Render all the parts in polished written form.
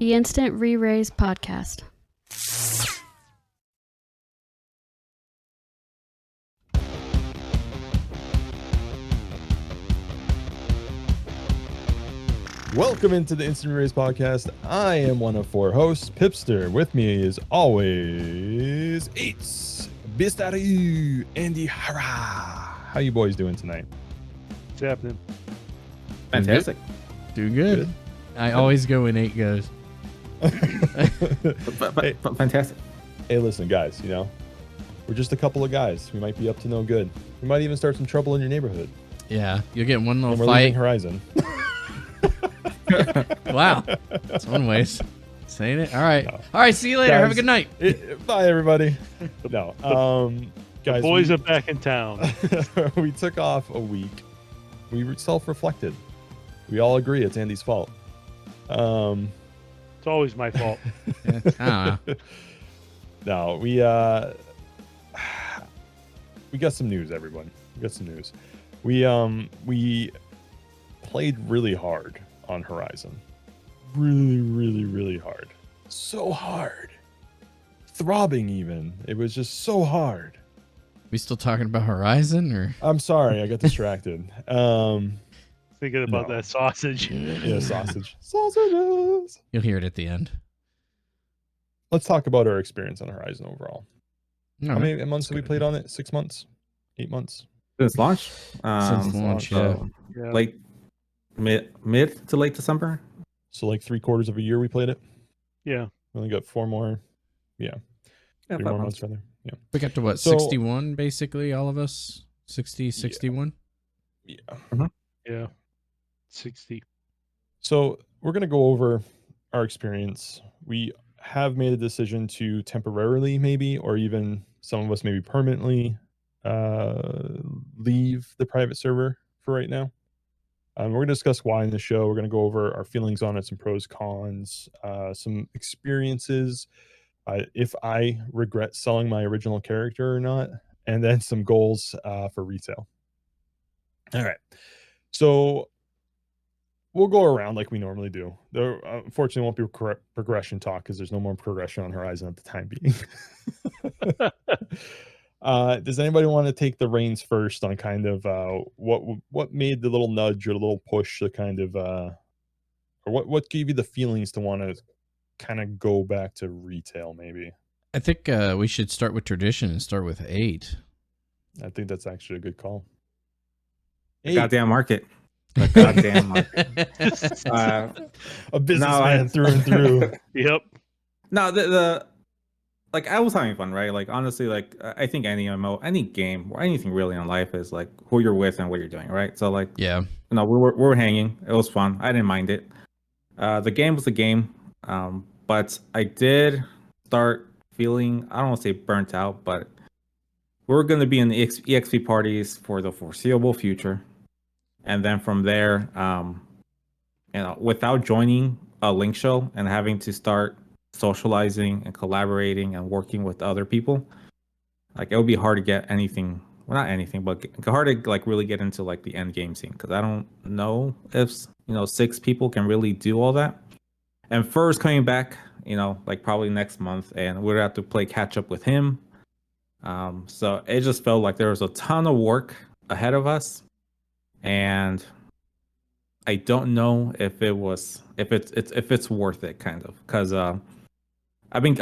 The Instant Reraise Podcast. Welcome into the Instant Reraise Podcast. I am one of four hosts, Pipster. With me is always Beastaru, AndyHara. How you boys doing tonight? What's happening? Fantastic. Doing good. I always go when 8 goes. But fantastic. Hey, listen, guys, we're just a couple of guys. We might be up to no good. We might even start some trouble in your neighborhood. Yeah, you'll get one And little we're fight. leaving Horizon. Wow, that's one way saying it. All right, No. all right. See you later. Guys, Have a good night. Bye, everybody. No, guys, The boys are back in town. we took off a week. We self-reflected. We all agree it's Andy's fault. It's always my fault. Yeah, I don't know. No, we got some news, everyone. We got some news. We played really hard on Horizon. Really hard. So hard. Throbbing even. It was just so hard. We still talking about Horizon, or I'm sorry, I got distracted. Thinking about No. that sausage. Yeah, sausage. Sausages. you'll hear it at the end. Let's talk about our experience on Horizon overall. All How right. many months have we played on it? 6 months? 8 months? Since launch. Since launch, so Yeah. late, mid to late December. So like 3/4 of a year we played it. Yeah. We only got 4 more. Yeah, 3 5 more months. months rather. Yeah. We got to what? So- 61, basically, all of us. 60, 61. Yeah. Yeah. 60. So we're going to go over our experience. We have made a decision to temporarily maybe, or even some of us maybe permanently leave the private server for right now. We're going to discuss why in the show. We're going to go over our feelings on it, some pros, cons, some experiences, if I regret selling my original character or not, and then some goals for retail. All right. So we'll go around like we normally do. There, unfortunately, won't be progression talk because there's no more progression on Horizon at the time being. Does anybody want to take the reins first on kind of what made the little nudge or the little push to kind of, or what gave you the feelings to want to kind of go back to retail? Maybe I think we should start with tradition and start with 8. I think that's actually a good call. The goddamn market. The goddamn market. A businessman through and through. Yep. No, the like I was having fun, right? Like honestly, like I think any MMO, any game, or anything really in life is like who you're with and what you're doing, right? So like, Yeah. we were hanging. It was fun. I didn't mind it. The game was the game, but I did start feeling, I don't want to say burnt out, but we're going to be in the EXP parties for the foreseeable future. And then from there, without joining a link show and having to start socializing and collaborating and working with other people, like it would be hard to get anything. Well, not anything, but hard to like really get into like the end game scene, because I don't know if 6 people can really do all that. And first coming back, like probably next month, and we'd have to play catch up with him. So it just felt like there was a ton of work ahead of us, and I don't know if it's worth it, kind of, because I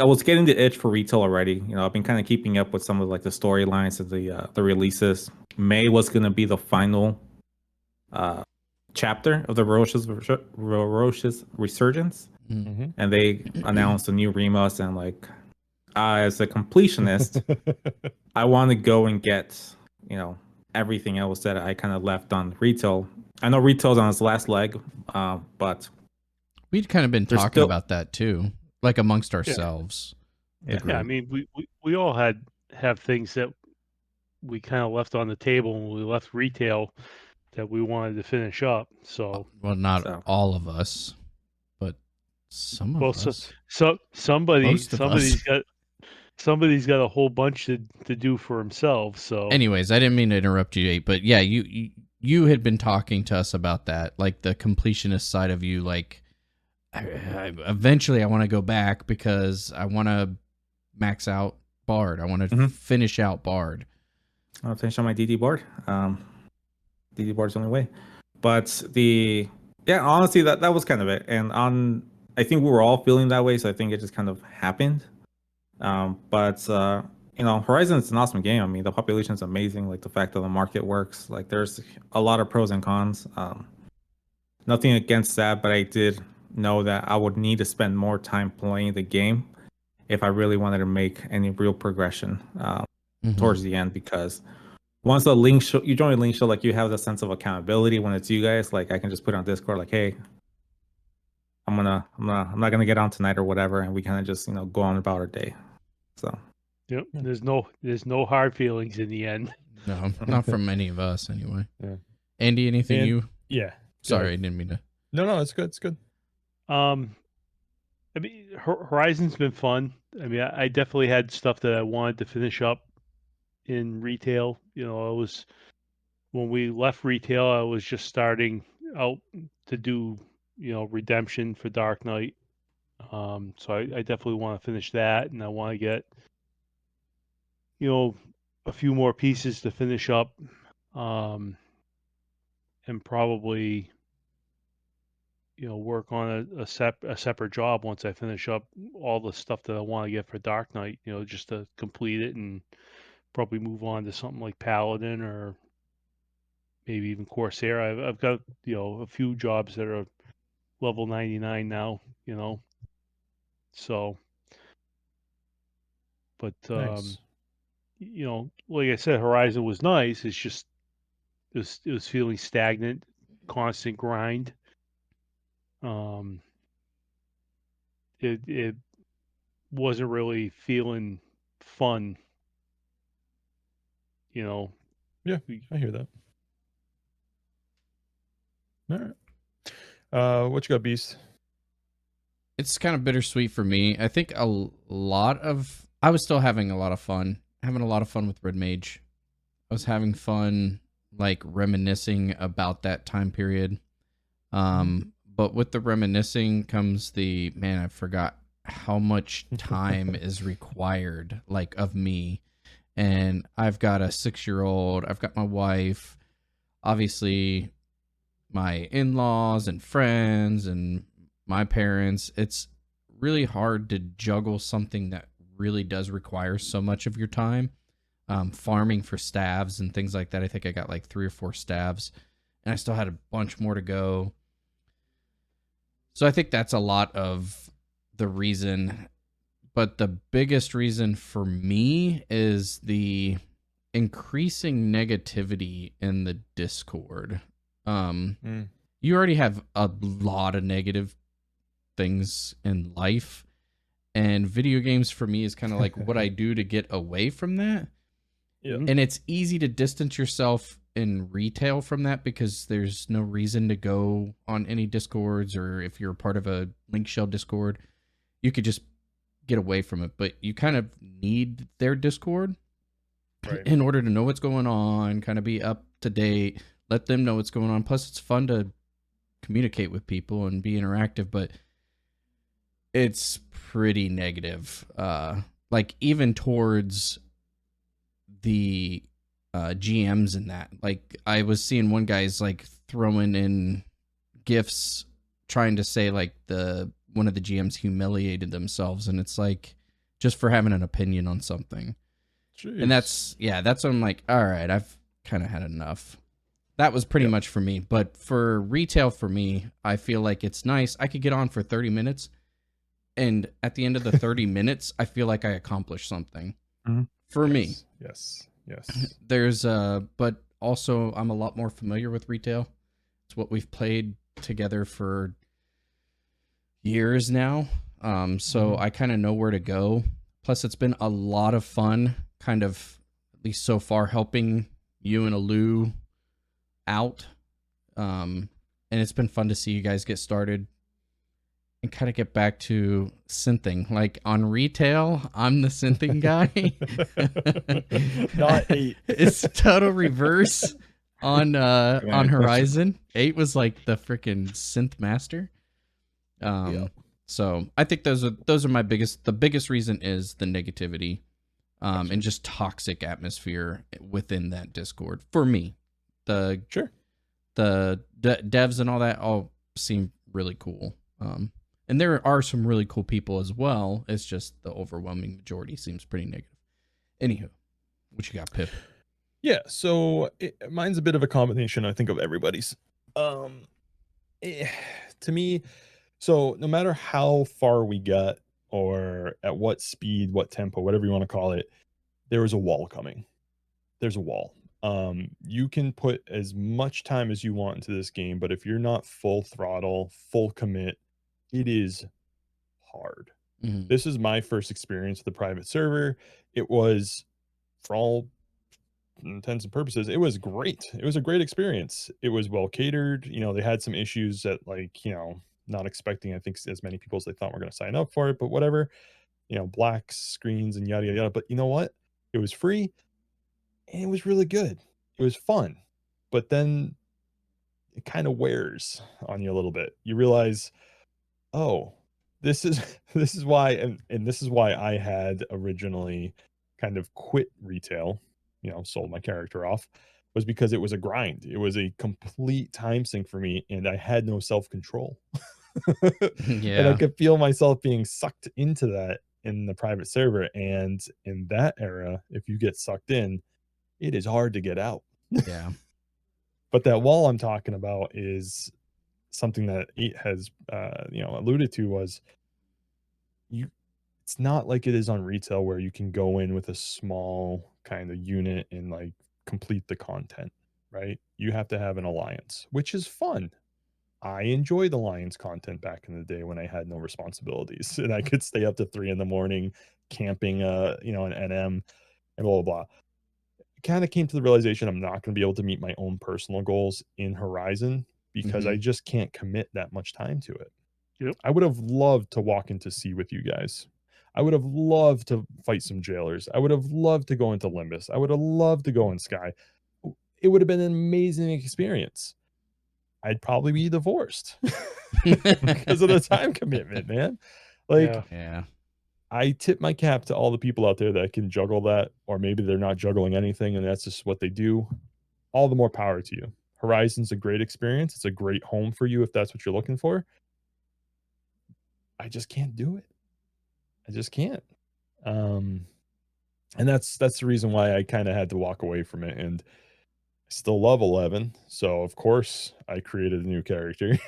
was getting the itch for retail already. I've been kind of keeping up with some of like the storylines of the releases. May was going to be the final chapter of the Reraise Resurgence, Mm-hmm. and they announced a new Remus, and like as a completionist, I want to go and get everything else that I kind of left on retail. I know retail's on its last leg, but We'd kind of been There's talking still- about that too, like amongst ourselves. Yeah. The Yeah. I group. mean, we all have things that we kind of left on the table when we left retail that we wanted to finish up. So, Well, not So. all of us, but some of well, us. so somebody's Most of us. got a whole bunch to do for himself. So, Anyways, I didn't mean to interrupt you, 8, but yeah, you had been talking to us about that, like the completionist side of you, like eventually I want to go back because I want to max out Bard. I want to finish out Bard. I'll finish on my DD board. DD board's the only way. But honestly, that was kind of it. And I think we were all feeling that way, so I think it just kind of happened. But Horizon is an awesome game. I mean, the population is amazing. Like the fact that the market works. Like there's a lot of pros and cons. Nothing against that, but I did know that I would need to spend more time playing the game if I really wanted to make any real progression towards the end. Because once you join a link show, like you have the sense of accountability when it's you guys. Like I can just put on Discord, like, hey, I'm not gonna get on tonight or whatever, and we kind of just go on about our day. So yep, there's no hard feelings in the end. No, not from any of us anyway. Yeah. Andy, anything you? Yeah. Sorry, I didn't mean to. No, it's good. It's good. I mean, Horizon's been fun. I mean, I definitely had stuff that I wanted to finish up in retail. When we left retail, I was just starting out to do, redemption for Dark Knight. So I definitely want to finish that, and I want to get, a few more pieces to finish up, and probably, work on a separate job once I finish up all the stuff that I want to get for Dark Knight, just to complete it, and probably move on to something like Paladin or maybe even Corsair. I've got, a few jobs that are level 99 now, so, but, Nice. like I said, Horizon was nice. It's just, it was feeling stagnant, constant grind. It wasn't really feeling fun, Yeah, I hear that. All right. What you got, Beast? It's kind of bittersweet for me. I think I was still having a lot of fun. Having a lot of fun with Red Mage. I was having fun, like, reminiscing about that time period. But with the reminiscing comes I forgot how much time is required, like, of me. And I've got a 6-year-old. I've got my wife. Obviously, my in-laws and friends and my parents. It's really hard to juggle something that really does require so much of your time. Farming for stabs and things like that. I think I got like 3 or 4 stabs, and I still had a bunch more to go. So I think that's a lot of the reason. But the biggest reason for me is the increasing negativity in the Discord. You already have a lot of negative things in life, and video games for me is kind of like what I do to get away from that. Yeah. And it's easy to distance yourself in retail from that because there's no reason to go on any Discords, or if you're a part of a Link Shell Discord, you could just get away from it. But you kind of need their Discord in order to know what's going on, kind of be up to date, let them know what's going on. Plus, it's fun to communicate with people and be interactive, but it's pretty negative. Like, even towards the GMs in that. Like, I was seeing one guy's like throwing in gifts trying to say like one of the GMs humiliated themselves, and it's like just for having an opinion on something. Jeez. And that's when I'm like, all right, I've kind of had enough. That was pretty much for me. But for retail, for me, I feel like it's nice. I could get on for 30 minutes, and at the end of the 30 minutes, I feel like I accomplished something. For me. Yes. There's but also I'm a lot more familiar with retail. It's what we've played together for years now. So I kind of know where to go. Plus, it's been a lot of fun, kind of, at least so far, helping you and Alu out. And it's been fun to see you guys get started and kind of get back to synthing. Like, on retail, I'm the synthing guy. Not 8. It's total reverse on Horizon. 8 was like the freaking synth master. So I think those are my the biggest reason is the negativity, and just toxic atmosphere within that Discord for me. The devs and all that all seem really cool. And there are some really cool people as well. It's just the overwhelming majority seems pretty negative. Anywho, what you got, Pip? Yeah, so mine's a bit of a combination, I think, of everybody's. To me, so no matter how far we got or at what speed, what tempo, whatever you want to call it, there is a wall coming. There's a wall. You can put as much time as you want into this game, but if you're not full throttle, full commit, it is hard. Mhm. This is my first experience with the private server. It was, for all intents and purposes, it was great. It was a great experience. It was well catered. You know, they had some issues that, like, you know, not expecting, I think, as many people as they thought were going to sign up for it, but whatever, you know, black screens and yada, yada, yada. But you know what? It was free and it was really good. It was fun. But then it kind of wears on you a little bit. You realize, oh, this is this is why, and this is why I had originally kind of quit retail, you know, sold my character off, was because it was a grind. It was a complete time sink for me, and I had no self-control. And I Yeah. could feel myself being sucked into that in the private server. And in that era, if you get sucked in, it is hard to get out. Yeah. But that wall I'm talking about is something that it has you know, alluded to, was you it's not like it is on retail where you can go in with a small kind of unit and like complete the content, right? You have to have an alliance, which is fun. I enjoyed Alliance content back in the day when I had no responsibilities and I could stay up to 3 in the morning camping you know, an NM and blah blah blah. Kind of came to the realization I'm not going to be able to meet my own personal goals in Horizon because I just can't commit that much time to it. Yep. I would have loved to walk into sea with you guys. I would have loved to fight some jailers. I would have loved to go into Limbus. I would have loved to go in Sky. It would have been an amazing experience. I'd probably be divorced because of the time commitment, man. Like, Yeah. Yeah. I tip my cap to all the people out there that can juggle that, or maybe they're not juggling anything and that's just what they do. All the more power to you. Horizon's a great experience. It's a great home for you if that's what you're looking for. I just can't do it. I just can't. And that's the reason why I kind of had to walk away from it. And I still love 11, so of course I created a new character.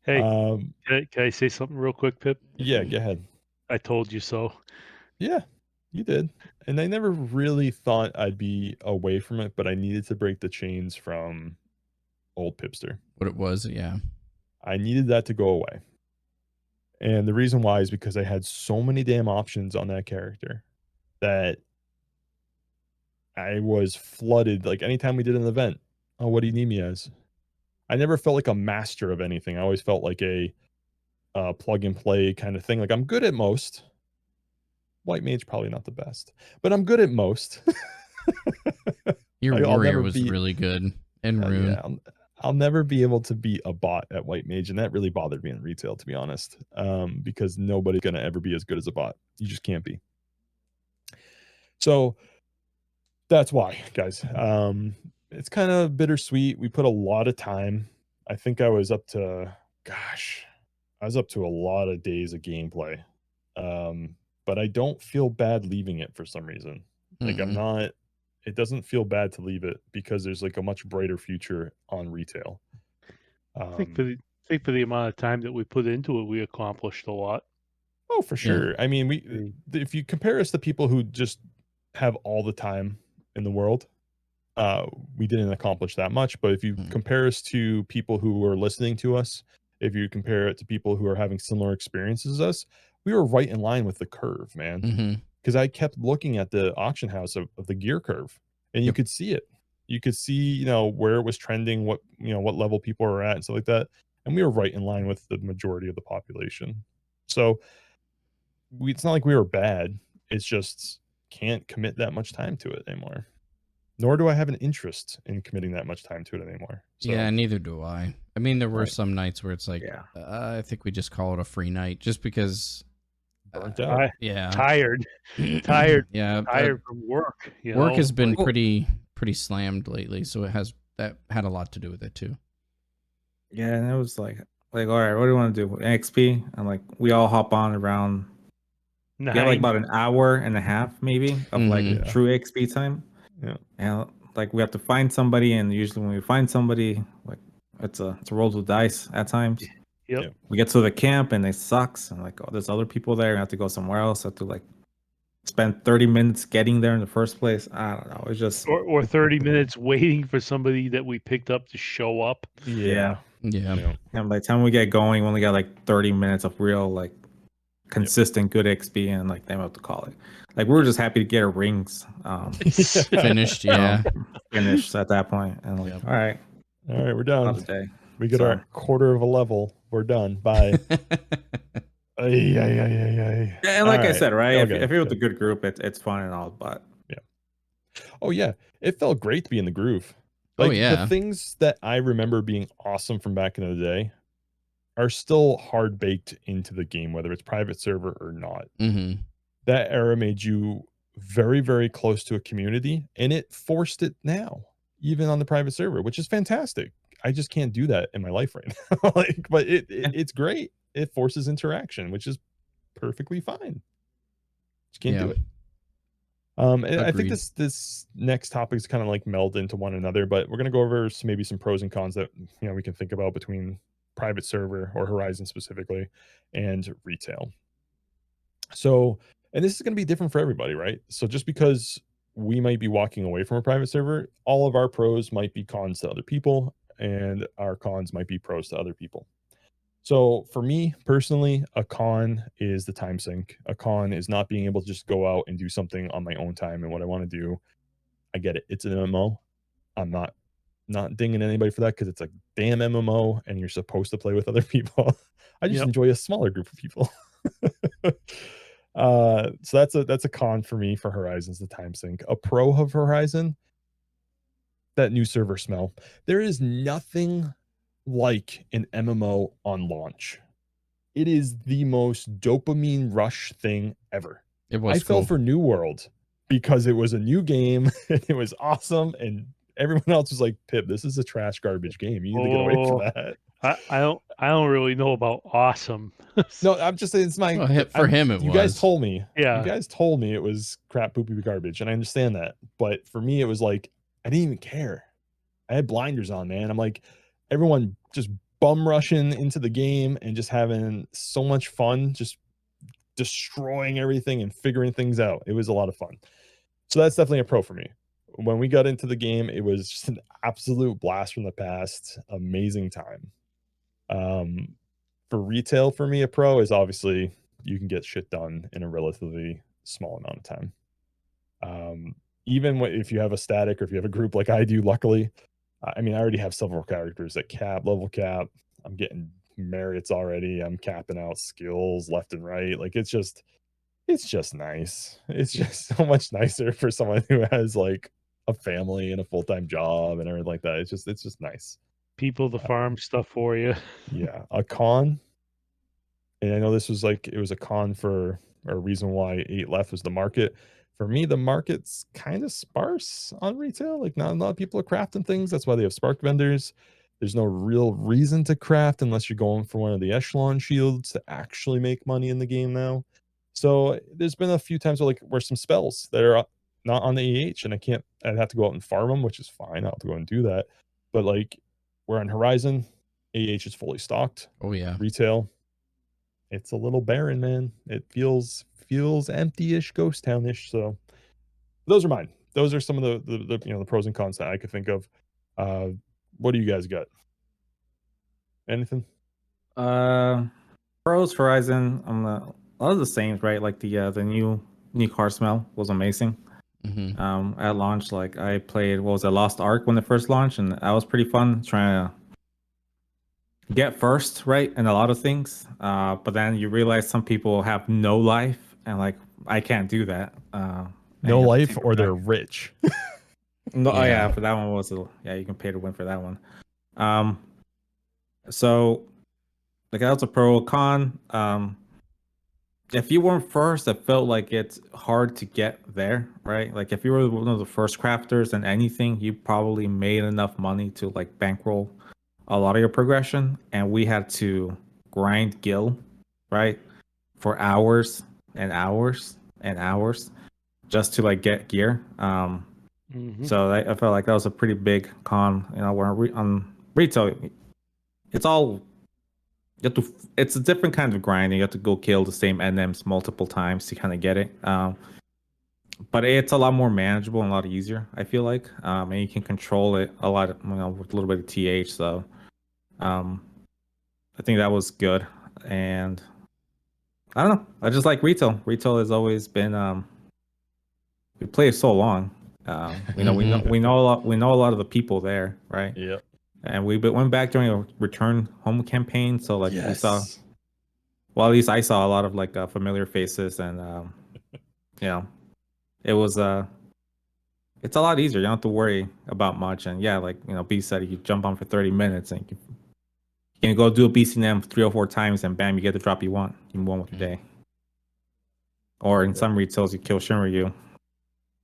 Hey, um, can I say something real quick, Pip? yeah, go ahead. I told you so. Yeah, you did. And I never really thought I'd be away from it, but I needed to break the chains from old Pipster. What it was, yeah. I needed that to go away. And the reason why is because I had so many damn options on that character that I was flooded. Like anytime we did an event, oh, what do you need me as? I never felt like a master of anything. I always felt like a plug and play kind of thing. Like I'm good at most. White mage probably not the best, but I'm good at most. Your I'll warrior never was be- really good. And Rune. Yeah, I'll never be able to be a bot at white mage, and that really bothered me in retail, to be honest, because nobody's gonna ever be as good as a bot. You just can't be. So that's why, guys. It's kind of bittersweet. We put a lot of time. I think I was up to, gosh, I was up to a lot of days of gameplay. But I don't feel bad leaving it for some reason. Like I'm not, it doesn't feel bad to leave it because there's like a much brighter future on retail. I think for the amount of time that we put into it, we accomplished a lot. Oh, for sure. I mean, if you compare us to people who just have all the time in the world, we didn't accomplish that much. But if you compare us to people who are listening to us, if you compare it to people who are having similar experiences as us, we were right in line with the curve, man. Because I kept looking at the auction house of the gear curve, and you could see it. You could see, you know, where it was trending, what, you know, what level people were at and stuff like that. And we were right in line with the majority of the population. So it's not like we were bad. It's just can't commit that much time to it anymore. nor do I have an interest in committing that much time to it anymore. So, Yeah, neither do I. I mean, there were Right. some nights where it's like, Yeah. I think we just call it a free night, just because. burnt out. Yeah. Tired Yeah. tired from work. Work has been like, pretty slammed lately, so that had a lot to do with it too. Yeah, and it was like, all right, what do you want to do? XP? And like, we all hop on around. You have like 9. about an hour and a half, maybe, of like Mhm. Yeah. true XP time. Yeah. And like, we have to find somebody, and usually when we find somebody, like, it's a roll with dice at times. Yep. Yeah. We get to the camp, and it sucks. And like, oh, there's other people there. We have to go somewhere else. Have to like spend 30 minutes getting there in the first place. I don't know. It's just Or 30 minutes waiting for somebody that we picked up to show up. Yeah. Yeah. and by the time we get going, we only got like 30 minutes of real like consistent good XP, and like they have to call it. Like we were just happy to get our rings Finished. Yeah. finished at that point, and like, Yep. all right, We're done. another day. We get So- our quarter of a level. We're done. Bye. Yeah, and like I Alright. said, right? Okay, If you're with a good. good group, it's fun and all, but Oh yeah, it felt great to be in the groove. Oh, Like yeah. the things that I remember being awesome from back in the day are still hard baked into the game, whether it's private server or not. Mm-hmm. That era made you very, very close to a community, and it forced it now, even on the private server, which is fantastic. I just can't do that in my life right now. But it's great. It forces interaction, which is perfectly fine. Just can't do Yeah. it. And I think Agreed. this next topic is kind of like meld into one another, but we're gonna go over maybe some pros and cons that we can think about between private server or Horizon specifically and retail. So, and this is gonna be different for everybody, right? So just because we might be walking away from a private server, all of our pros might be cons to other people, and our cons might be pros to other people. So for me personally, a con is the time sink. A con is not being able to just go out and do something on my own time and what I want to do. I get it. It's an MMO. I'm not dinging anybody for that because it's a damn MMO and you're supposed to play with other people. I just Yep. enjoy a smaller group of people. So that's a con for me for Horizon's the time sink. A pro of Horizon, that new server smell. There is nothing like an MMO on launch. It is the most dopamine rush thing ever. It was I fell cool. for New World because it was a new game and it was awesome, and everyone else was like, Pip, this is a trash garbage game. You need to get away from that. I don't really know about awesome. No, I'm just saying it's my Well, for him, it you was. guys told me. Yeah. You guys told me it was crap poopy garbage, and I understand that. But for me, it was like I didn't even care. I had blinders on, man. I'm like, everyone just bum rushing into the game and just having so much fun, just destroying everything and figuring things out. It was a lot of fun. So that's definitely a pro for me. When we got into the game, it was just an absolute blast from the past. Amazing time. For retail, for me, a pro is obviously you can get shit done in a relatively small amount of time. Even if you have a static or if you have a group like I do, luckily, I mean, I already have several characters at level cap. I'm getting merits already. I'm capping out skills left and right. Like it's just nice. It's just so much nicer for someone who has like a family and a full-time job and everything like that. It's just nice. People to farm stuff for you. Yeah. A con, and I know this was like it was a con for or a reason why 8 left was the market. For me, the market's kind of sparse on retail. Like not a lot of people are crafting things. That's why they have spark vendors. There's no real reason to craft unless you're going for one of the echelon shields to actually make money in the game now. So there's been a few times where some spells that are not on the AH, and I'd have to go out and farm them, which is fine. I'll have to go and do that. But like we're on Horizon, AH is fully stocked. Oh yeah. Retail, it's a little barren, man. It feels empty-ish, ghost town-ish. So those are mine. Those are some of the pros and cons that I could think of. What do you guys got? Anything? Pros Horizon, a lot of the same, right? Like the new car smell was amazing. Mm-hmm. At launch, like I played Lost Ark when it first launched, and that was pretty fun trying to get first, right? And a lot of things. But then you realize some people have no life, and like I can't do that. No and life, or they're rich. No, oh Yeah. yeah, for that one yeah, you can pay to win for that one. So like that was a pro con. If you weren't first, it felt like it's hard to get there, right? Like if you were one of the first crafters in anything, you probably made enough money to like bankroll a lot of your progression, and we had to grind gil, right, for hours and hours and hours just to like get gear. So I felt like that was a pretty big con. You know, where on retail, it's all you have to. It's a different kind of grinding. You have to go kill the same NMs multiple times to kind of get it. But it's a lot more manageable and a lot easier. I feel like, and you can control it a lot. You know, with a little bit of TH. So, I think that was good. And I don't know. I just like retail. Retail has always been. We play it so long. We know a lot. We know a lot of the people there, right? Yep. And we went back during a return home campaign, so like we saw. Yes. Well, at least I saw a lot of like familiar faces, and you know, it was it's a lot easier. You don't have to worry about much. And yeah, like B said, you jump on for 30 minutes, and you can go do a BCNM 3 or 4 times, and bam, you get the drop you want. You move on with your day. Or in some retails, you kill Shinryu. I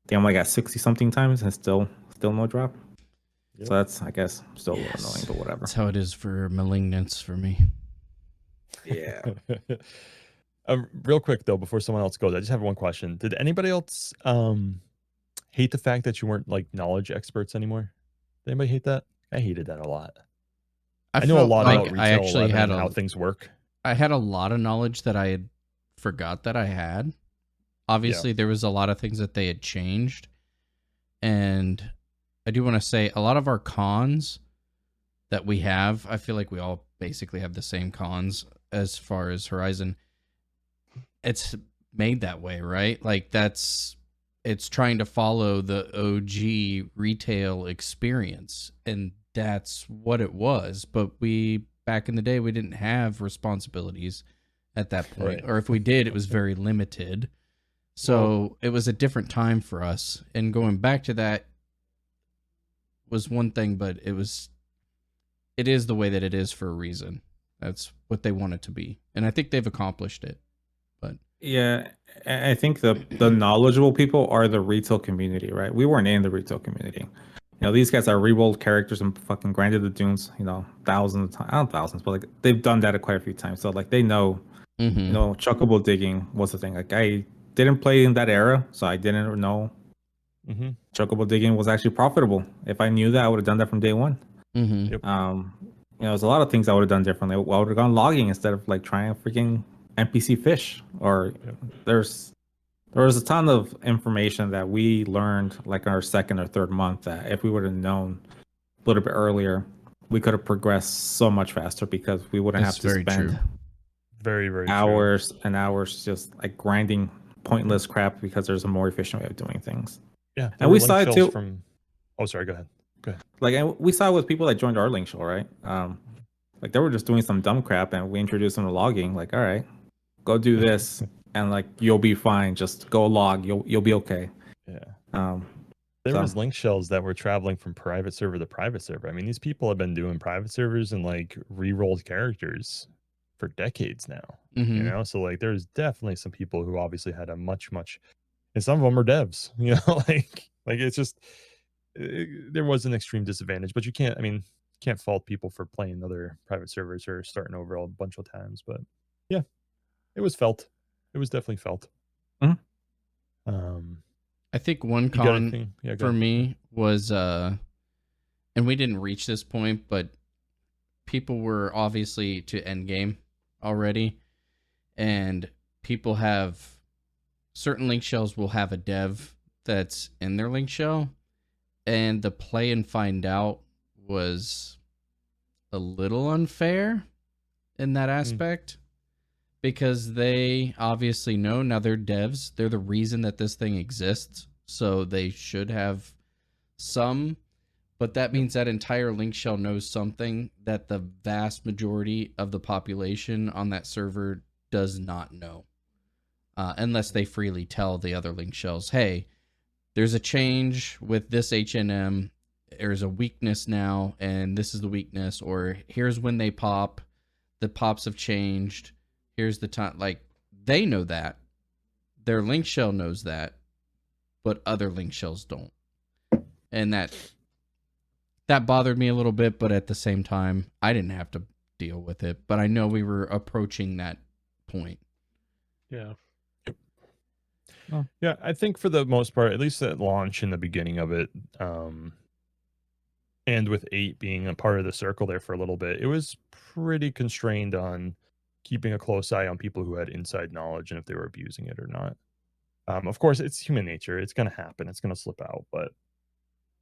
think I'm like at 60 something times, and still no drop. Yep. So that's, I guess, still a little annoying, but whatever. That's how it is for Malignance for me. Yeah. Real quick though, before someone else goes, I just have one question. Did anybody else hate the fact that you weren't like knowledge experts anymore? Did anybody hate that? I hated that a lot. I know a lot about retail, I actually had how things work. I had a lot of knowledge that I had forgot that I had. Obviously, there was a lot of things that they had changed, and I do want to say a lot of our cons that we have, I feel like we all basically have the same cons as far as Horizon. It's made that way, right? Like it's trying to follow the OG retail experience, and that's what it was. But back in the day, we didn't have responsibilities at that point, or if we did, it was very limited. So it was a different time for us, and going back to that was one thing, but it is the way that it is for a reason. That's what they want it to be, and I think they've accomplished it. But yeah, I think the knowledgeable people are the retail community, right? We weren't in the retail community. These guys are re-rolled characters and fucking grinded the dunes, thousands of times. Not thousands, but like they've done that quite a few times. So like they know, chuckable digging was the thing. Like I didn't play in that era, so I didn't know chuckable digging was actually profitable. If I knew that, I would have done that from day one. Yep. There's a lot of things I would have done differently. I would have gone logging instead of like trying to freaking NPC fish. Or there was a ton of information that we learned like our second or third month that if we would have known a little bit earlier, we could have progressed so much faster because we wouldn't have to spend very hours and hours just like grinding pointless crap because there's a more efficient way of doing things. Yeah, and we saw it too. Oh, sorry. Go ahead. Like, and we saw it with people that joined our link show, right? Like they were just doing some dumb crap, and we introduced them to logging. Like, all right, go do this, and like you'll be fine. Just go log. You'll be okay. Yeah. There was link shells that were traveling from private server to private server. I mean, these people have been doing private servers and like re-rolled characters for decades now. So like there's definitely some people who obviously had a much, and some of them are devs, like it's just there was an extreme disadvantage, but you can't fault people for playing other private servers or starting over a bunch of times. But yeah, it was definitely felt. I think one con for me was and we didn't reach this point, but people were obviously to endgame already, and people have certain link shells will have a dev that's in their link shell, and the play and find out was a little unfair in that aspect because they obviously know now they're devs. They're the reason that this thing exists, so they should have some. But that means that entire link shell knows something that the vast majority of the population on that server does not know. Unless they freely tell the other link shells, hey, there's a change with this H&M. There's a weakness now, and this is the weakness. Or here's when they pop. The pops have changed. Here's the time. Like, they know that. Their link shell knows that, but other link shells don't. And that bothered me a little bit, but at the same time, I didn't have to deal with it. But I know we were approaching that point. Yeah. Yeah, I think for the most part, at least at launch in the beginning of it, and with 8 being a part of the circle there for a little bit, it was pretty constrained on keeping a close eye on people who had inside knowledge and if they were abusing it or not. Of course, it's human nature. It's going to happen. It's going to slip out. But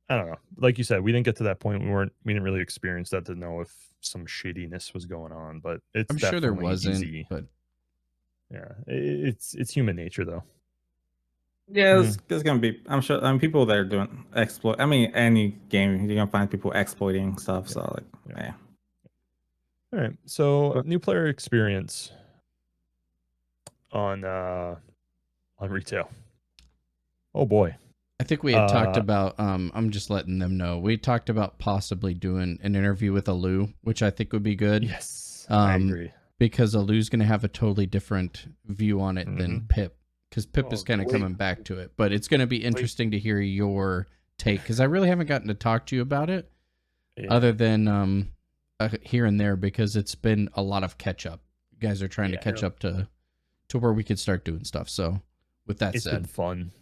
I don't know. Like you said, we didn't get to that point. We didn't really experience that to know if some shittiness was going on. But it's I'm sure there definitely wasn't, easy. but Yeah, it's human nature though. Yeah, there's gonna be. I'm sure. People that are doing exploit. I mean, any game you're gonna find people exploiting stuff. Yeah. So yeah. All right. So new player experience on retail. Oh boy. I think we had talked about. I'm just letting them know. We talked about possibly doing an interview with Alu, which I think would be good. Yes, I agree. Because Alu's going to have a totally different view on it than Pip. Because Pip is kind of coming back to it, but it's going to be interesting to hear your take. Because I really haven't gotten to talk to you about it, other than here and there, because it's been a lot of catch up. You guys are trying to catch up to where we could start doing stuff. So, with that it's said, been fun.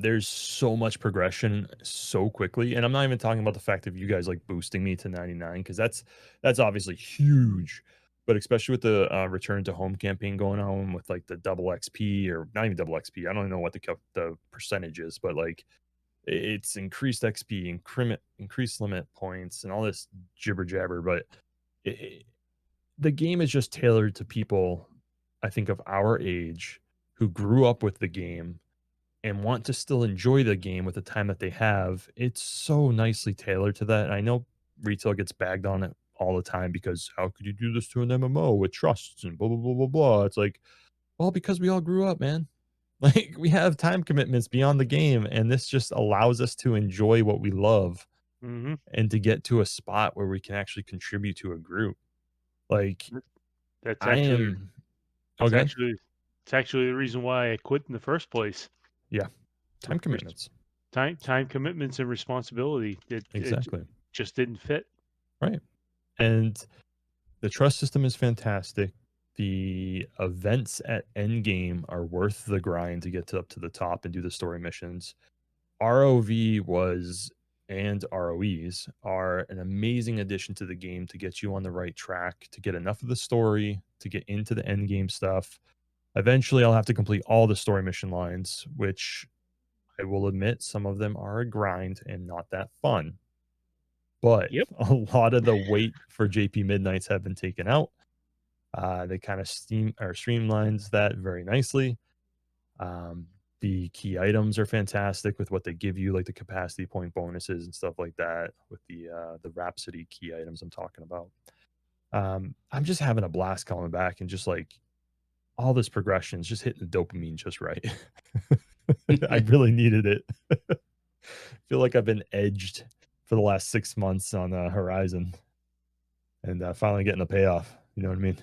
There's so much progression so quickly, and I'm not even talking about the fact of you guys like boosting me to 99, because that's obviously huge. But especially with the return to home campaign going on with like the double XP, or not even double XP, I don't even know what the percentage is, but like it's increased XP, increased limit points, and all this jibber jabber. But the game is just tailored to people, I think, of our age who grew up with the game and want to still enjoy the game with the time that they have. It's so nicely tailored to that. And I know retail gets bagged on it all the time because how could you do this to an MMO with trusts and blah blah blah blah blah. It's like, well, because we all grew up, man. Like, we have time commitments beyond the game, and this just allows us to enjoy what we love and to get to a spot where we can actually contribute to a group. Like, that's I actually am it's actually the reason why I quit in the first place. Yeah, time commitments. Time commitments and responsibility. Exactly. It just didn't fit. Right. And the trust system is fantastic. The events at endgame are worth the grind to get up to the top and do the story missions. ROV and ROEs are an amazing addition to the game to get you on the right track, to get enough of the story, to get into the endgame stuff. Eventually, I'll have to complete all the story mission lines, which I will admit some of them are a grind and not that fun. But a lot of the weight for JP Midnights have been taken out. They kind of streamlines that very nicely. The key items are fantastic with what they give you, like the capacity point bonuses and stuff like that, with the Rhapsody key items I'm talking about. I'm just having a blast coming back, and just like all this progression is just hitting the dopamine just right. I really needed it. I feel like I've been edged for the last 6 months on Horizon, and finally getting the payoff. You know what I mean?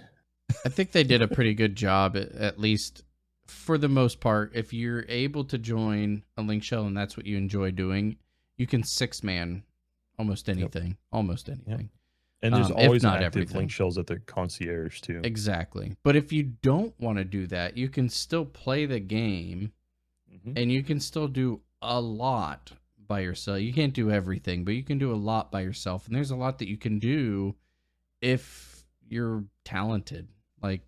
I think they did a pretty good job, at least for the most part. If you're able to join a link shell and that's what you enjoy doing, you can 6-man almost anything. Almost anything. Yep. And there's always not active everything. link shells at the concierge too. Exactly. But if you don't want to do that, you can still play the game, and you can still do a lot by yourself. You can't do everything, but you can do a lot by yourself. And there's a lot that you can do if you're talented. Like,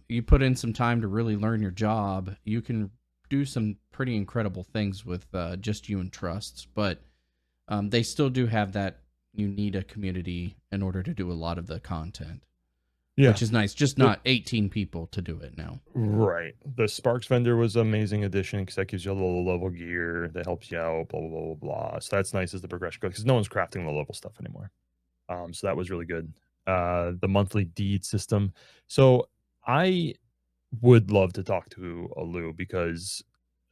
you put in some time to really learn your job, you can do some pretty incredible things with just you and trusts. But they still do have that you need a community in order to do a lot of the content. Which is nice. Just not 18 people to do it now. Right. The Sparks vendor was an amazing addition because that gives you a little level gear that helps you out, blah, blah, blah, blah, blah. So that's nice as the progression goes, because no one's crafting the level stuff anymore. So that was really good. The monthly deed system. So I would love to talk to Alu, because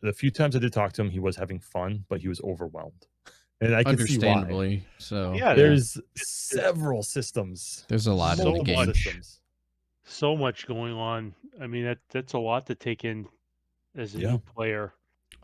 the few times I did talk to him, he was having fun, but he was overwhelmed, and I can see why. Understandably. So Yeah, There's several systems. there's a lot in the so multiple game. much. systems. So much going on. I mean, that's a lot to take in as a new player.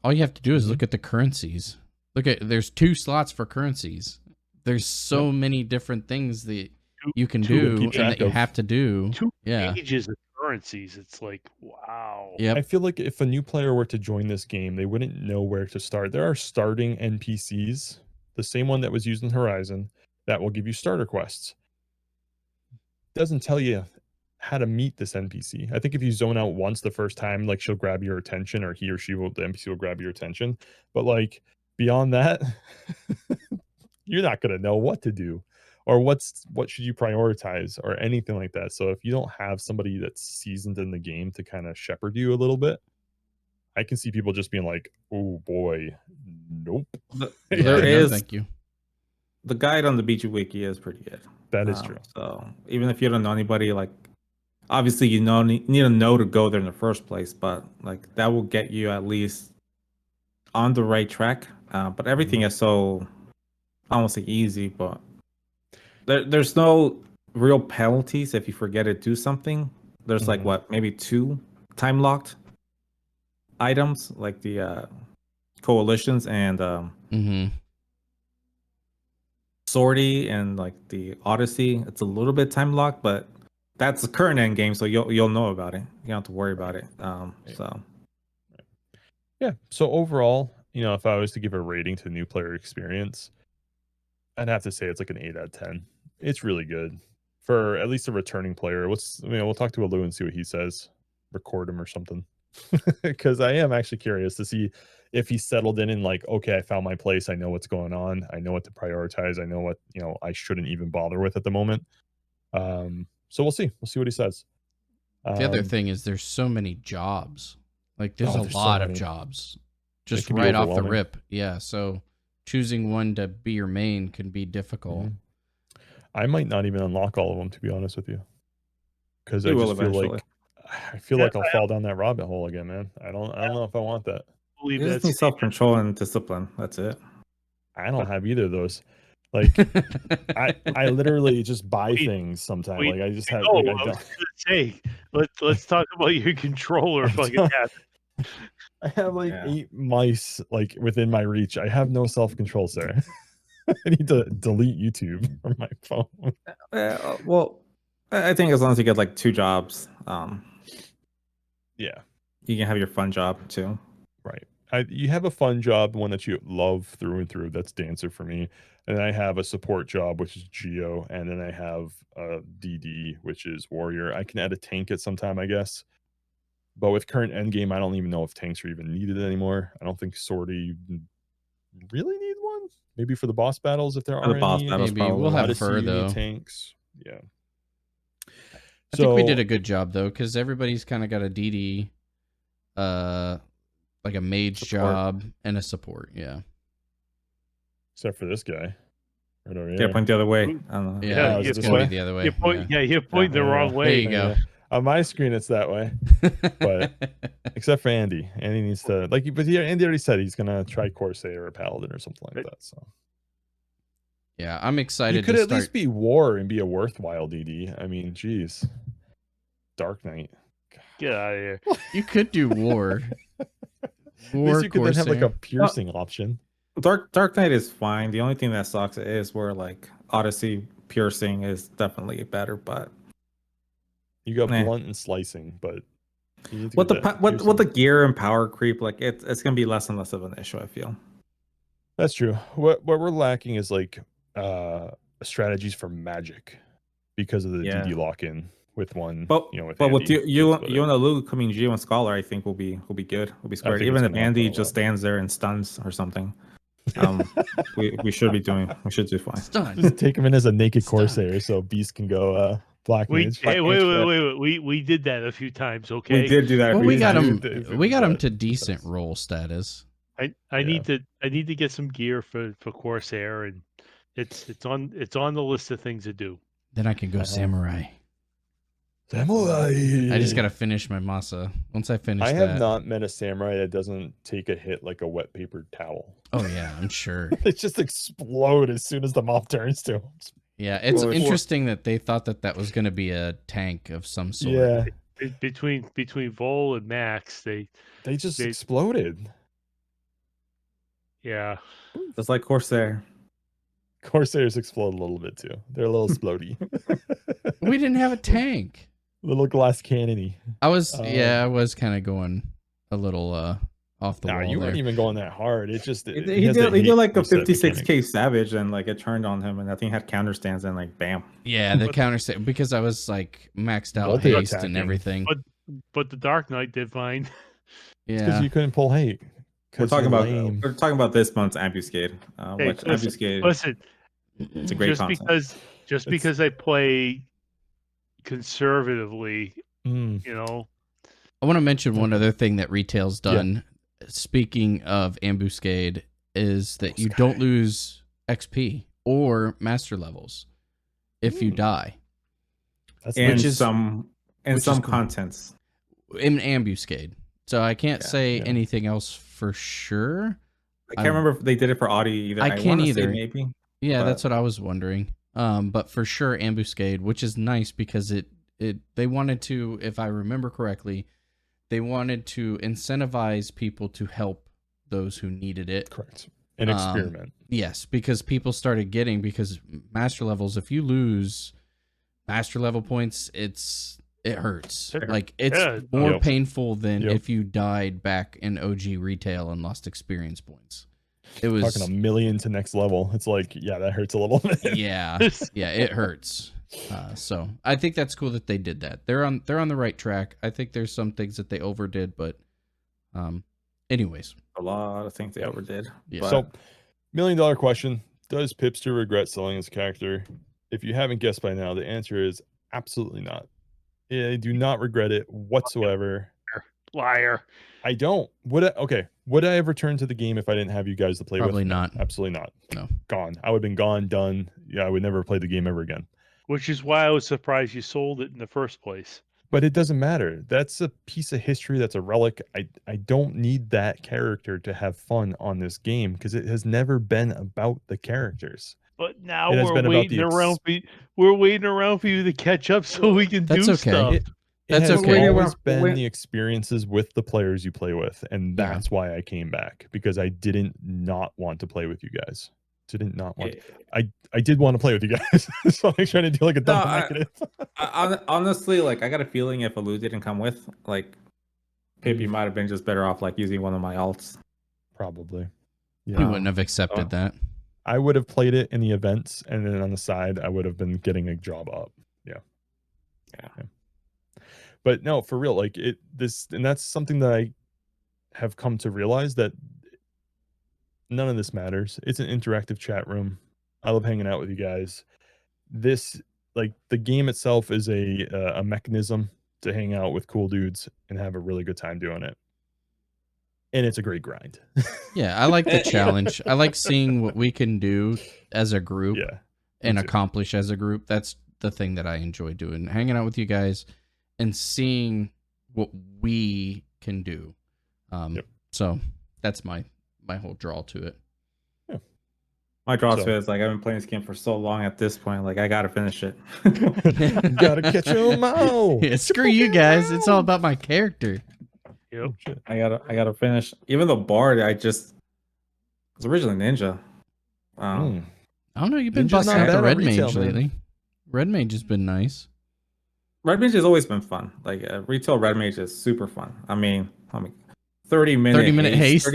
All you have to do is look at the currencies. There's 2 slots for currencies. There's so many different things that you can do and that you have to do. 2 pages of currencies. It's like, wow. Yep. I feel like if a new player were to join this game, they wouldn't know where to start. There are starting NPCs, the same one that was used in Horizon, that will give you starter quests. Doesn't tell you how to meet this NPC. I think if you zone out once the first time, like she'll grab your attention, or he or she will, the NPC will grab your attention. But like beyond that, you're not gonna know what to do, or what should you prioritize, or anything like that. So if you don't have somebody that's seasoned in the game to kind of shepherd you a little bit, I can see people just being like, "Oh boy, nope." Thank you. The guide on the BG Wiki is pretty good. That is true. So even if you don't know anybody, like obviously you need to know to go there in the first place, but like that will get you at least on the right track. But everything is so, I won't say easy, but there's no real penalties if you forget to do something. There's like maybe 2 time locked items, like the coalitions and Sortie and like the Odyssey. It's a little bit time locked, but that's the current end game, so you'll know about it. You don't have to worry about it. So overall, if I was to give a rating to new player experience, I'd have to say it's like an 8 out of 10. It's really good for at least a returning player. We'll talk to Alu and see what he says. Record him or something, because I am actually curious to see if he's settled in and like, okay, I found my place. I know what's going on. I know what to prioritize. I know what I shouldn't even bother with at the moment. So we'll see. We'll see what he says. The other thing is there's so many jobs. Like there's a lot of jobs just right off the rip. Yeah. So choosing one to be your main can be difficult. I might not even unlock all of them, to be honest with you, because I just feel like I'll fall down that rabbit hole again, man. I don't know if I want that. You just need self-control and discipline. That's it. I don't have either of those. Like I literally just buy things sometimes. Like I just have. I was gonna say, let's talk about your controller. I have like 8 mice like within my reach. I have no self-control, sir. I need to delete YouTube from my phone. Well, I think as long as you get like 2 jobs, you can have your fun job too. Right. You have a fun job, one that you love through and through. That's Dancer for me. And then I have a support job, which is Geo. And then I have a DD, which is Warrior. I can add a tank at some time, I guess. But with current endgame, I don't even know if tanks are even needed anymore. I don't think Sortie really need one. Maybe for the boss battles, if there are any. Maybe we'll have Fur though. Tanks. Yeah. I think we did a good job though, because everybody's kind of got a DD, like a mage job and a support. Yeah. Except for this guy. Right over here. Yeah, point the other way. I don't know. Yeah, it's going to be the other way. You're pointing the wrong way. There you go. On my screen, it's that way. But except for Andy. Andy needs to but Andy already said he's gonna try Corsair or Paladin or something like that. So yeah, I'm excited. You could at least be War and be a worthwhile DD. I mean, geez. Dark Knight. Get out of here. You could do War. At least you could then have like a piercing option. Dark Knight is fine. The only thing that sucks is where like Odyssey piercing is definitely better, but you got blunt and slicing, but with the gear and power creep, like it's gonna be less and less of an issue, I feel. That's true. What we're lacking is like strategies for magic because of the DD lock-in with one. But with you and Alu coming Geo and Scholar, I think will be good. We'll be squared. Even if Andy just stands there and stuns or something. We should do fine. Stun. Just take him in as a naked Corsair so Beast can go Black Mage. Wait. We did that a few times, okay? We did do that. Well, we got him to decent roll status. I need to get some gear for Corsair, and it's on the list of things to do. Then I can go Samurai. Samurai. I just gotta finish my masa. Once I finish I that, have not met a samurai that doesn't take a hit like a wet paper towel. oh yeah, I'm sure. They just explode as soon as the mob turns to them. Yeah, it's Well, interesting that they thought that was gonna be a tank of some sort. Yeah, Between Vol and Max, they just they- exploded. yeah. Just like Corsair. Corsairs explode a little bit too. They're a little splody. We didn't have a tank. Little glass cannony. I was kind of going a little off the No, wall you there. weren't even going that hard. It just He has that did like a reset mechanic. 56k Savage, and like it turned on him, and I think he had counter stands, and like bam. Yeah, the counter because I was like maxed out Multi-attacking. haste and everything. But the Dark Knight did fine. Because Yeah, you couldn't pull hate. We're talking about this month's Ambuscade, Hey, which Ambuscade Listen, it's a great just concept. because I play conservatively, Mm, you know. I want to mention one other thing that retail's done. Speaking of Ambuscade, is that you don't lose XP or master levels if you die that's And nice. some cool. contents. in Ambuscade. So I can't say yeah. anything else for sure. I can't remember if they did it for Audi either. I can't wanna say either. maybe. Yeah, But- that's what I was wondering. But for sure Ambuscade, which is nice because they wanted to, if I remember correctly, they wanted to incentivize people to help those who needed it. Correct. An experiment. Yes, because people started getting, because master levels, if you lose master level points, it hurts. Like it's Yeah. more Yep. painful than Yep. if you died back in OG retail and lost experience points. It was Talking a million to next level. It's like, yeah, that hurts a little bit. yeah, it hurts. So I think that's cool that they did that. They're on the right track. I think there's some things that they overdid, but anyways, A lot of things they overdid. Yeah. But So, $1 million question: does Pipster regret selling his character? If you haven't guessed by now, the answer is absolutely not. I do not regret it whatsoever. Liar. I don't. Would I have returned to the game if I didn't have you guys to play with? Probably No, not. Absolutely not. No. Gone. I would have been gone, done. Yeah, I would never play the game ever again. Which is why I was surprised you sold it in the first place. But it doesn't matter. That's a piece of history. That's a relic. I don't need that character to have fun on this game because it has never been about the characters. But now It has we're been about waiting the around for we're waiting around for you to catch up so we can That's do okay. stuff. It That's has okay. always Wait, been wait. the experiences with the players you play with, and Yeah. that's why I came back, because I didn't not want to play with you guys. Didn't not want. I did want to play with you guys, so I'm trying to do like a double negative. honestly, like I got a feeling if Alou didn't come with, like Pip, you might have been just better off like using one of my alts. Probably. we Yeah. wouldn't have accepted that. I would have played it in the events, and then on the side, I would have been getting a job up. Yeah. But no, for real, like and that's something that I have come to realize, that none of this matters. It's an interactive chat room. I love hanging out with you guys. This, like, the game itself is a mechanism to hang out with cool dudes and have a really good time doing it. And it's a great grind. Yeah, I like the challenge. I like seeing what we can do as a group Yeah. and me too. accomplish as a group. That's the thing that I enjoy doing, hanging out with you guys and seeing what we can do. Yep. So that's my whole draw to it. My draw So- to it is like I've been playing this game for so long at this point, like I gotta finish it. Gotta catch 'em all. Yeah, screw you guys. It's all about my character. Yep. Oh, shit. I gotta finish. Even though Bard, I was originally Ninja. Mm. I don't know. You've been Ninja's busting not out the bad on Red retail, Mage man. lately. Red Mage has been nice. Red Mage has always been fun. Like retail Red Mage is super fun. I mean 30-minute 30-minute haste.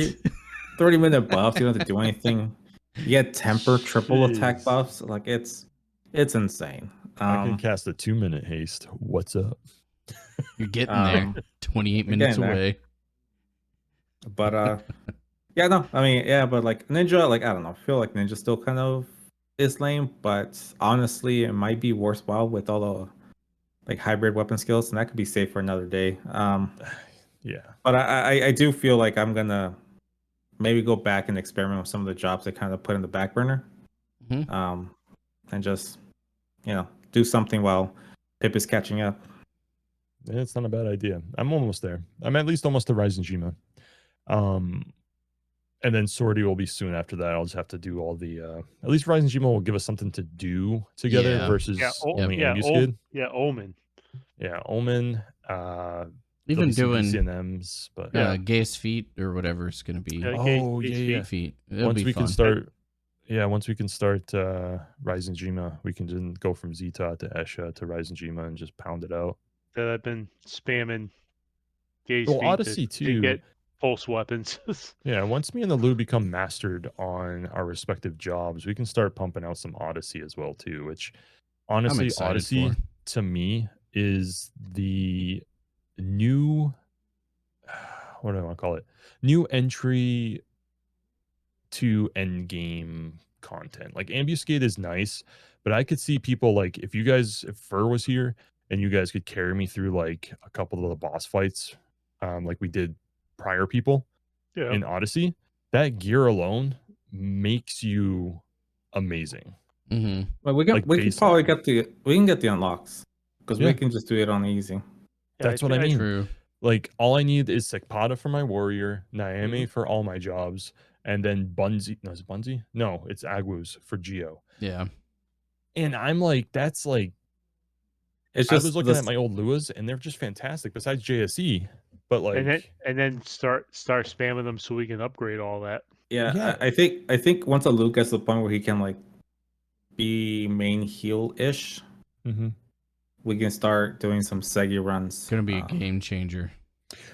30-minute buffs. You don't have to do anything. You get temper, triple attack Jeez. buffs. Like it's insane. I can cast a 2-minute haste. What's up? You're getting Um, there. 28 we're minutes getting there. away. But yeah, no, I mean, yeah, but like Ninja, like I don't know, I feel like Ninja still kind of is lame, but honestly, it might be worthwhile with all the like hybrid weapon skills, and that could be safe for another day. Yeah. But I do feel like I'm gonna maybe go back and experiment with some of the jobs I kind of put in the back burner, Mhm. and just do something while Pip is catching up. It's not a bad idea. I'm almost there. I'm at least almost to RaisenJima. And then Sortie will be soon after that. I'll just have to do all the at least RaisenJima will give us something to do together Yeah. versus only yeah, Ambuscade. Omen. Yeah, Omen. Even there'll be some doing BCNMs, but Gaze Feet or whatever it's going to be. Feet. It'll Once be we fun. can start, once we can start RaisenJima, we can then go from Zeta to Esha to RaisenJima and just pound it out. That I've been spamming Gaze Well, Feet Odyssey to too. get pulse weapons. Yeah, once me and the Lou become mastered on our respective jobs, we can start pumping out some Odyssey as well too. Which honestly, excited Odyssey for. to me is the new what do I want to call it? New entry to end game content. Like Ambuscade is nice, but I could see people like if Fur was here and you guys could carry me through like a couple of the boss fights, like we did prior people in Odyssey, that gear alone makes you amazing. Mm-hmm. Well, we can Like probably get the unlocks because Yeah. we can just do it on easy. That's what I mean. True. Like all I need is Sekpada for my warrior, Naomi for all my jobs, and then Bunzi. No, is it Bunzi? No, it's Agwuz for Geo. Yeah. And I'm like, that's like, It's I just was looking at my old Luas, and they're just fantastic. Besides JSE, but like, and then start spamming them so we can upgrade all that. Yeah. I think once a Luke gets to the point where he can like be main heal ish, we can start doing some Segi runs. It's gonna be a game changer.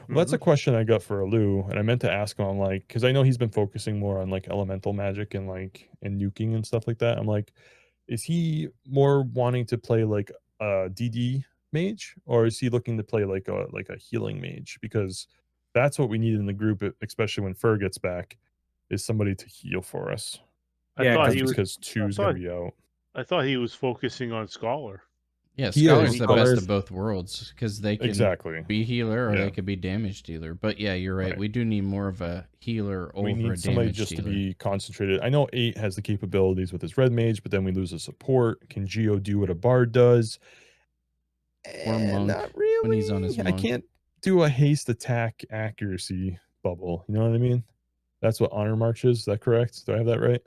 Well, that's a question I got for Alu, and I meant to ask him on like, because I know he's been focusing more on like elemental magic and like and nuking and stuff like that. I'm like, is he more wanting to play like a DD mage, or is he looking to play like a healing mage? Because that's what we need in the group, especially when Fur gets back, is somebody to heal for us. I thought he was because two's gonna be out. I thought he was focusing on Scholar. Yeah, He Scholar's is. the best of both worlds because they can be healer or they could be damage dealer. But yeah, you're right. We do need more of a healer over a damage dealer. We need somebody just to be concentrated. I know 8 has the capabilities with his red mage, but then we lose a support. Can Geo do what a bard does? Or Monk not really. when he's on his Monk. I can't do a haste attack accuracy bubble. You know what I mean? That's what Honor March is. Is that correct? Do I have that right?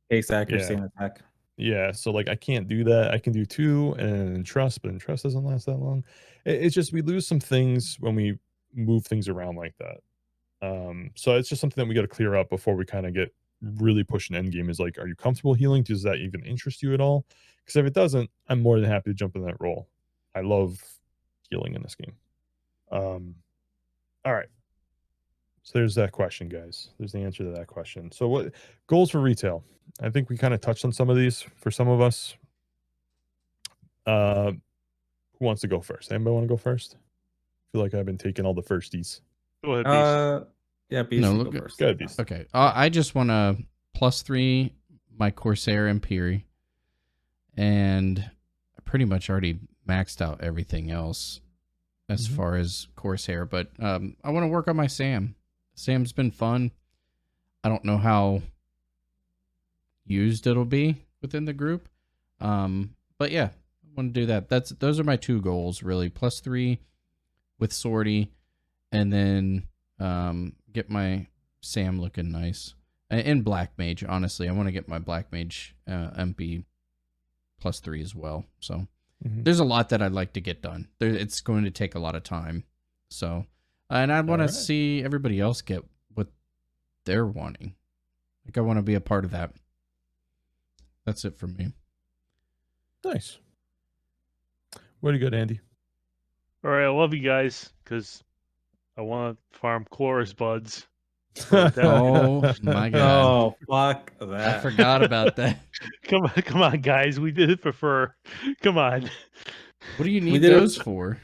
Haste accuracy and attack. Yeah, so like I can't do that. I can do 2 and trust, but trust doesn't last that long. It's just we lose some things when we move things around like that. So it's just something that we got to clear up before we kind of get really pushing end game. Is like, are you comfortable healing? Does that even interest you at all? Because if it doesn't, I'm more than happy to jump in that role. I love healing in this game. All right. So there's that question, guys. There's the answer to that question. So what goals for retail? I think we kind of touched on some of these for some of us. Who wants to go first? Anybody want to go first? I feel like I've been taking all the firsties. Go ahead, Beast. Yeah, Beast. No, go first. Go ahead, Beast. Okay. I just want to +3 my Corsair Empiri. And I pretty much already maxed out everything else as far as Corsair. But I want to work on my Sam. Sam's been fun. I don't know how used it'll be within the group. But yeah, I want to do that. Those are my 2 goals really. +3 with Sortie, and then get my Sam looking nice. And Black Mage, honestly. I want to get my Black Mage MP +3 as well. So there's a lot that I'd like to get done. It's going to take a lot of time. So, and I want to see everybody else get what they're wanting. Like I want to be a part of that. That's it for me. Nice. What do you got, Andy? All right, I love you guys because I want to farm Chloris buds. Oh my god! Oh fuck that! I forgot about that. Come on, guys! We did it for Fur. Come on. What do you need those for?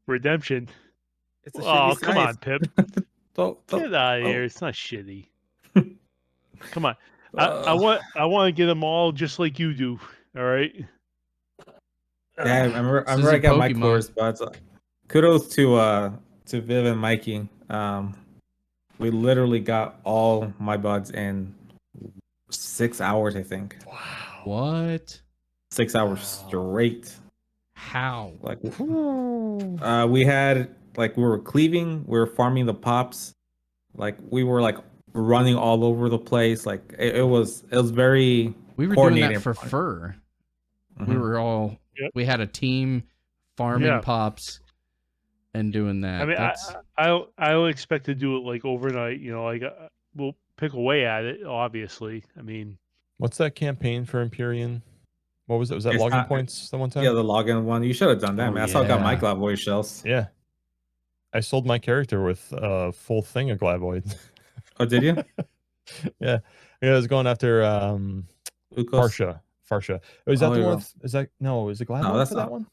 Redemption. It's a come on, Pip. Get out of here! It's not shitty. Come on. I want to get them all just like you do. All right. Yeah, I remember I got my Chloris buds. Kudos to Viv and Mikey. We literally got all my buds in 6 hours, I think. Wow. What? 6 hours straight. How? Like We had like we were cleaving, we were farming the pops, like we were like running all over the place. Like it was very We were doing that for fur. We were all we had a team farming pops and doing that. I mean, I would expect to do it like overnight. You know, like we'll pick away at it. Obviously, I mean, what's that campaign for Empyrean? What was it? Was that It's login not- points the one time? Yeah, the login one. You should have done that, Oh, man. That's how I got my yeah. Glavoid shells. Yeah. I sold my character with a full thing of Glavoid. Oh, did you? Yeah. I was going after Ukos? Farsha. Is that Oh, the you one? go. Is that no? Is it Glavoid that's for that not- one?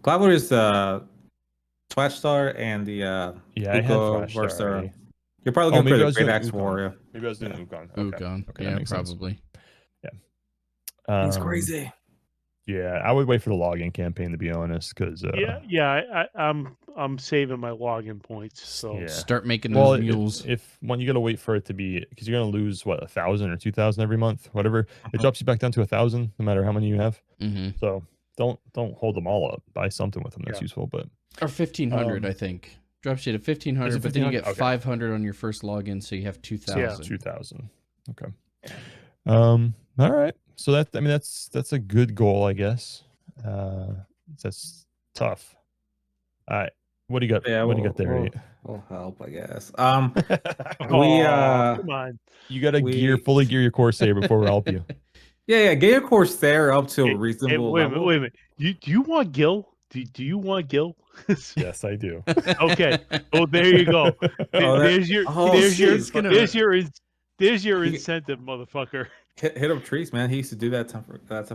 Glavoid is Twatch Star and the Yeah, I had Uko Flash versus already. You're probably Oh, gonna maybe I put a was Great doing Axe Ukon. Warrior. Maybe I was doing Ukon. Okay. Ukon. Okay, that Yeah, makes sense. probably. It's crazy. Yeah, I would wait for the login campaign to be honest, because I'm saving my login points. So yeah. Start making those mules. If when you gotta wait for it to be, because you're gonna lose what 1,000 or 2,000 every month, whatever. It drops you back down to 1,000 no matter how many you have. Mm-hmm. So don't hold them all up. Buy something with them that's useful. But or 1,500, I think. Drops you to 1,500, but then you get 500 on your first login, so you have 2,000. Yeah, 2,000. Okay. All right. So that's a good goal, I guess. That's tough. All right. What do you got? Yeah, what do you got there? Nate? We'll help, I guess. come on. You got to fully gear your Corsair before we help you. Yeah, get your Corsair up to a reasonable level. Wait a minute. Do you want Gil? Do you want Gil? Yes, I do. Okay. Oh, there you go. There's your incentive, motherfucker. Hit up Trees, man. He used to do that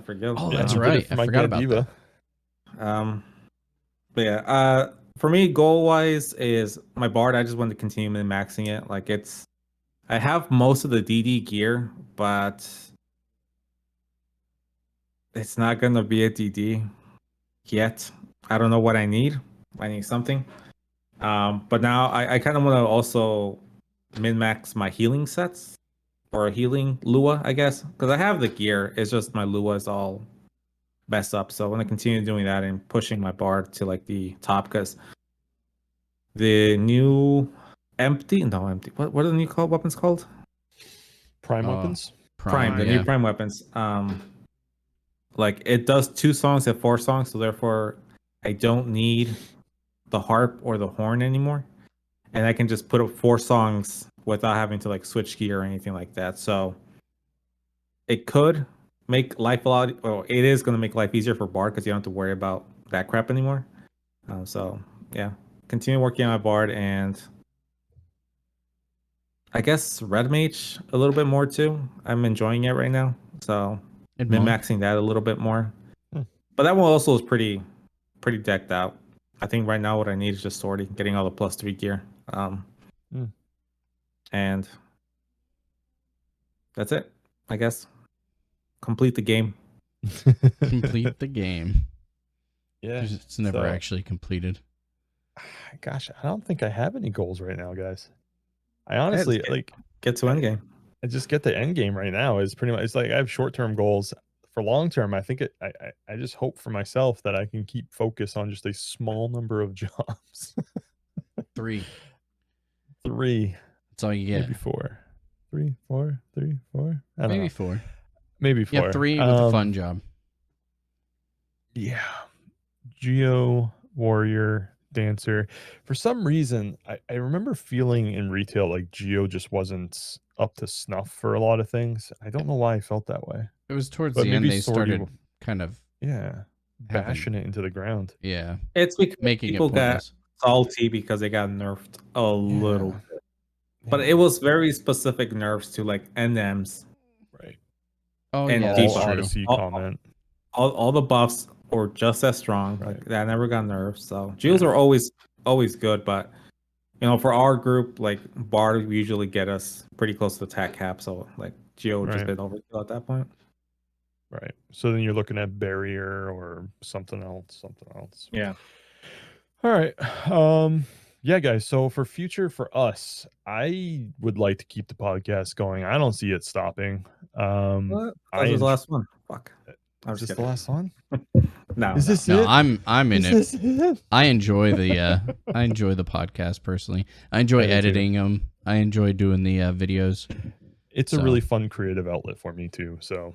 for Gil. Oh, that's right. I forgot about that. But yeah, for me, goal wise is my Bard. I just want to continue min-maxing it. Like I have most of the DD gear, but it's not gonna be a DD yet. I don't know what I need. I need something. But now I kind of want to also min-max my healing sets or a healing Lua, I guess, because I have the gear. It's just my Lua is all messed up. So I want to continue doing that and pushing my Bard to like the top, because the new empty. What are the new weapons called? Prime weapons. Prime. The new Prime weapons. Like it does 2 songs and 4 songs, so therefore I don't need the harp or the horn anymore, and I can just put up 4 songs without having to like switch gear or anything like that. So it could make life a lot. Well, it is going to make life easier for Bard because you don't have to worry about that crap anymore. So yeah, continue working on my Bard, and I guess Red Mage a little bit more too. I'm enjoying it right now, so min-maxing that a little bit more. But that one also is pretty decked out. I think right now what I need is just sorting, getting all the +3 gear. And that's it, I guess. Complete the game. Complete the game. Yeah. It's never actually completed. Gosh, I don't think I have any goals right now, guys. I honestly get to endgame. I just get the end game right now. Is pretty much, it's like I have short-term goals. For long-term, I think I just hope for myself that I can keep focus on just a small number of jobs. 3. That's all you get. Maybe 4. 3, 4, 3, 4. Maybe 4. Maybe 4. Yeah, 3 with a fun job. Yeah. Geo, Warrior, Dancer. For some reason, I remember feeling in retail like Geo just wasn't up to snuff for a lot of things. I don't know why I felt that way. It was towards the end they started kind of bashing it into the ground. Yeah. It's because making people got salty because they got nerfed a little bit. But it was very specific nerfs to like NMs. Right. Oh, and yeah, that's true. Comment. All the buffs were just as strong. Right. Like that never got nerfed. So Geos are always good, but you know, for our group, like Bard usually get us pretty close to attack cap, so like Geo just been overkill at that point. Right. So then you're looking at barrier or something else. Yeah. All right. Yeah, guys. So for future for us, I would like to keep the podcast going. I don't see it stopping. What? That was the last one. Fuck. I'm Is just this the kidding. last one? No, Is this No, it? I'm in Is it. this it? I enjoy the podcast personally. I enjoy I do too. editing them. I enjoy doing the videos. It's a So- really fun creative outlet for me too. So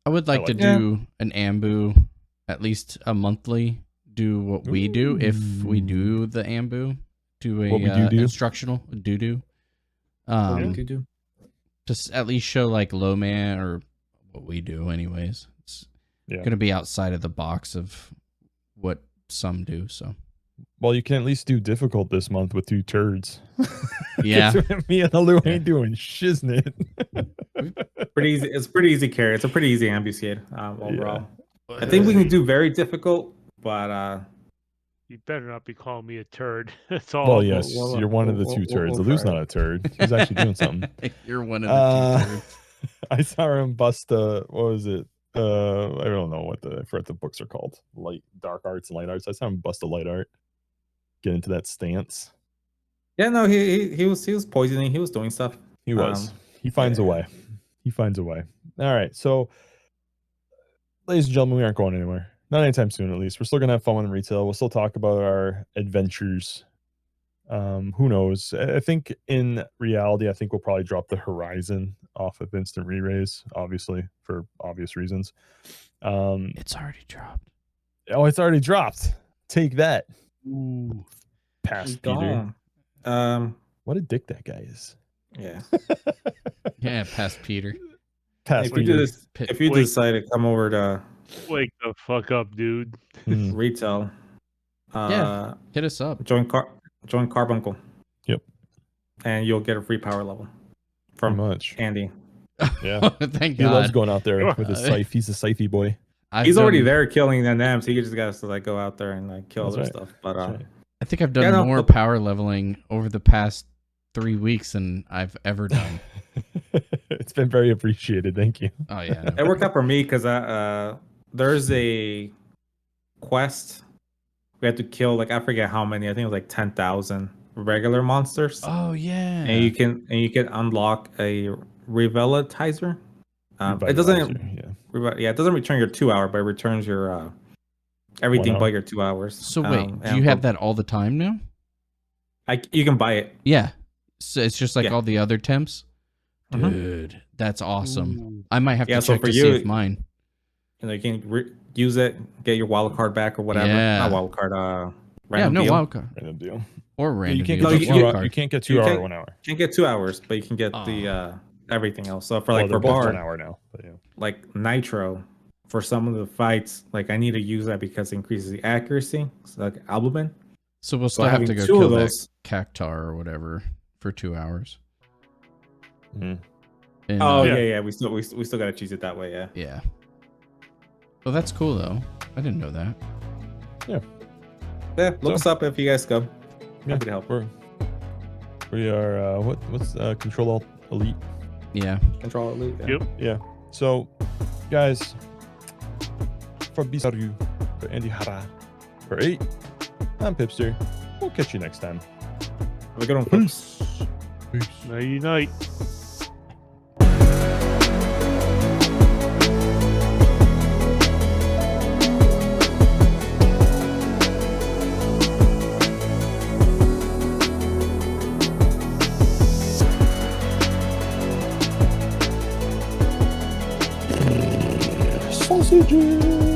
I would like to like do an Ambu at least a monthly. Do what we do if we do the Ambu. Do a What we do. instructional do. What do you do? Just at least show like low man or what we do anyways. It's gonna be outside of the box of what some do. So well, you can at least do difficult this month with 2 turds. yeah. Me and Lou ain't doing shiznit. Pretty easy. It's pretty easy carry. It's a pretty easy ambuscade overall. Yeah. I think we can do very difficult, but You better not be calling me a turd. That's all. Well, yes, you're one of the 2 turds. Lou's not a turd. He's actually doing something. You're one of the 2 turds. I saw him bust what was it? I don't know I forgot the books are called. Dark arts and light arts. I saw him bust a light art. Get into that stance. yeah, no, he was poisoning. He was doing stuff. He was. He finds a way. He finds a way. All right. So, ladies and gentlemen, we aren't going anywhere. Not anytime soon, at least. We're still going to have fun in retail. We'll still talk about our adventures. Who knows? I think in reality, I think we'll probably drop the Horizon off of Instant Reraise, obviously, for obvious reasons. It's already dropped. Oh, it's already dropped. Take that. Ooh. Past Peter. What a dick that guy is. Yeah. Yeah, past Peter. Past If you Peter. if you Wait. decide to come over to Wake the fuck up, dude. Mm. retail, Yeah. Hit us up. join Carbuncle. Yep. And you'll get a free power level Pretty from much. Andy. Yeah. Thank He God. loves going out there with his scythe. He's a scythe boy. He's already there killing the NMs. He just got to like go out there and like kill That's other right. stuff. But That's right. I think I've done Yeah, no, more but- power leveling over the past 3 weeks than I've ever done. It's been very appreciated. Thank you. Oh yeah. it worked out for me because there's a quest we had to kill like I forget how many. I think it was like 10,000 regular monsters. Oh yeah. And you can unlock a Revelatizer. It doesn't it doesn't return your 2 hour, but it returns your everything 1 hour. but your 2 hours. So wait, do you have that all the time now? You can buy it. Yeah. So it's just like Yeah. all the other temps? Mhm. Dude, that's awesome. Ooh. I might have Yeah, to so check for to you- see if mine. You know, you can use it, get your wild card back or whatever. Yeah. Not wild card. Yeah, Random no deal. wild card. Random deal. Or random. You can't deal, get just two wild hour. card. You can't get 2 You hour can't- 1 hour. You can get 2 hours, but you can get Aw. the everything else. So for Well, like they're for both Bard, 1 hour now. But yeah. like Nitro, for some of the fights, like I need to use that because it increases the accuracy. So like Albumin. So we'll So still have to having go two kill of that those- cactar or whatever for 2 hours. Mhm. And, Oh Yeah. yeah. We still gotta choose it that way. Yeah. yeah. Well, that's cool though. I didn't know that. Yeah. Look us up if you guys go. Yeah, Happy to help. We are what's Control Alt Elite. Yeah. Control Elite. Yeah. Yep. Yeah. So, guys, for Beastaru, for AndyHara, for 8, I'm Pipster. We'll catch you next time. Have a good one, folks. Peace. Nighty night. Sausages.